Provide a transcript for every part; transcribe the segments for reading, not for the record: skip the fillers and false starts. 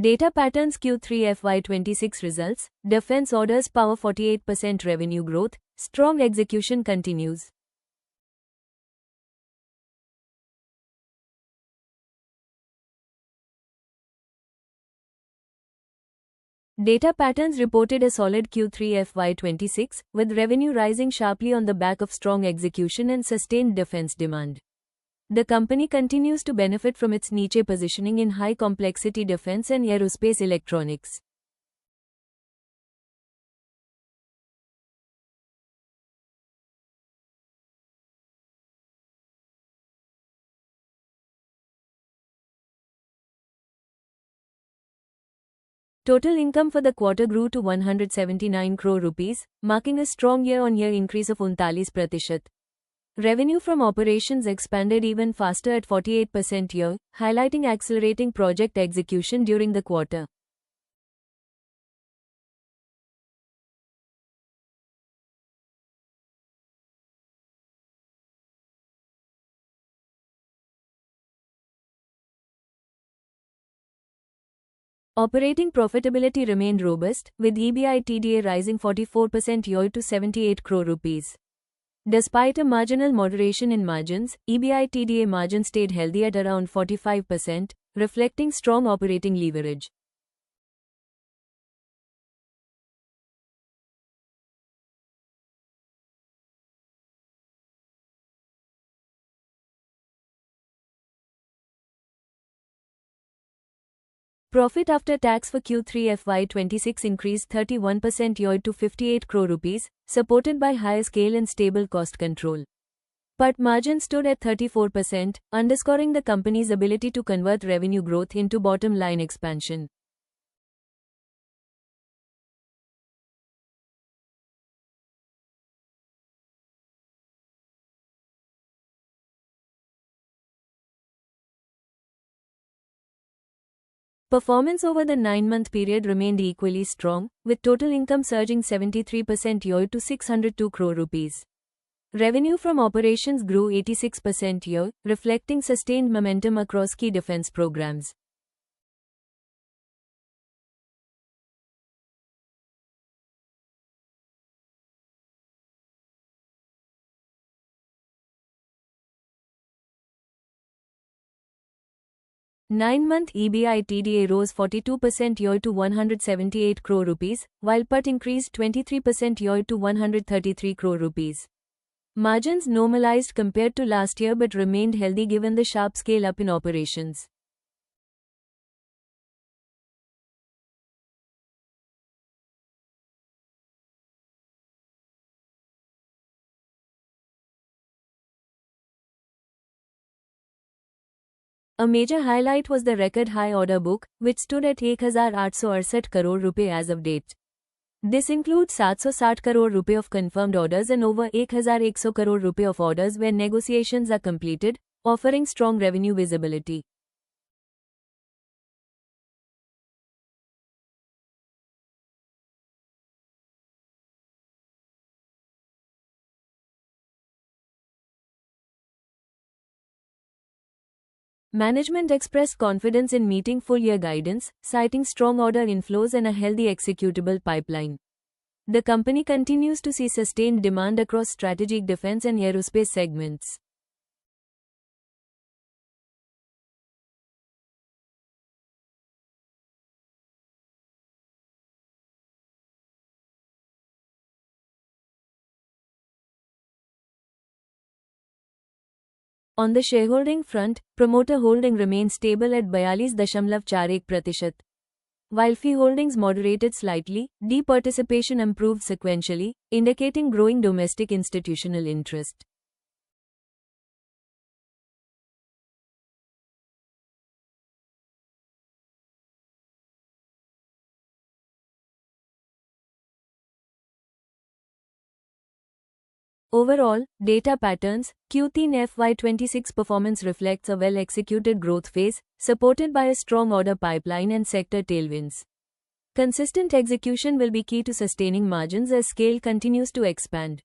Data Patterns Q3 FY26 results, defense orders power 48% revenue growth, strong execution continues. Data Patterns reported a solid Q3 FY26, with revenue rising sharply on the back of strong execution and sustained defense demand. The company continues to benefit from its niche positioning in high-complexity defense and aerospace electronics. Total income for the quarter grew to 179 crore rupees, marking a strong year-on-year increase of 39%. Revenue from operations expanded even faster at 48% year, highlighting accelerating project execution during the quarter. Operating profitability remained robust, with EBITDA rising 44% year to 78 crore rupees. Despite a marginal moderation in margins, EBITDA margin stayed healthy at around 45%, reflecting strong operating leverage. Profit after tax for Q3 FY26 increased 31% year to 58 crore rupees, supported by higher scale and stable cost control. PAT margin stood at 34%, underscoring the company's ability to convert revenue growth into bottom line expansion. Performance over the 9-month period remained equally strong, with total income surging 73% year to 602 crore rupees. Revenue from operations grew 86% year, reflecting sustained momentum across key defense programs. Nine-month EBITDA rose 42% year to 178 crore rupees, while PAT increased 23% year to 133 crore rupees. Margins normalized compared to last year but remained healthy given the sharp scale-up in operations. A major highlight was the record-high order book, which stood at 1868 crore rupee as of date. This includes 760 crore rupee of confirmed orders and over 1100 crore rupee of orders where negotiations are completed, offering strong revenue visibility. Management expressed confidence in meeting full-year guidance, citing strong order inflows and a healthy executable pipeline. The company continues to see sustained demand across strategic defense and aerospace segments. On the shareholding front, promoter holding remained stable at 42.41%. While fee holdings moderated slightly, departicipation improved sequentially, indicating growing domestic institutional interest. Overall, Data Patterns Q3 FY26 performance reflects a well-executed growth phase, supported by a strong order pipeline and sector tailwinds. Consistent execution will be key to sustaining margins as scale continues to expand.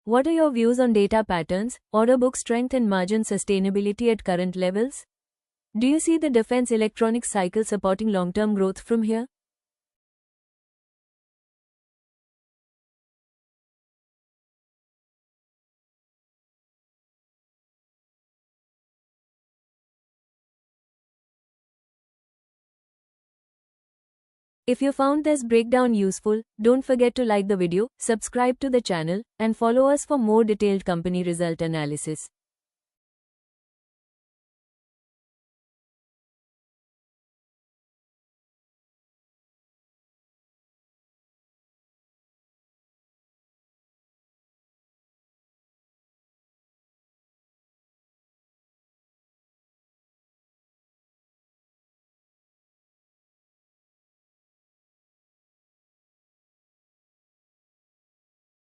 What are your views on data patterns, order book strength and margin sustainability at current levels? Do you see the defense electronics cycle supporting long-term growth from here? If you found this breakdown useful, don't forget to like the video, subscribe to the channel, and follow us for more detailed company result analysis.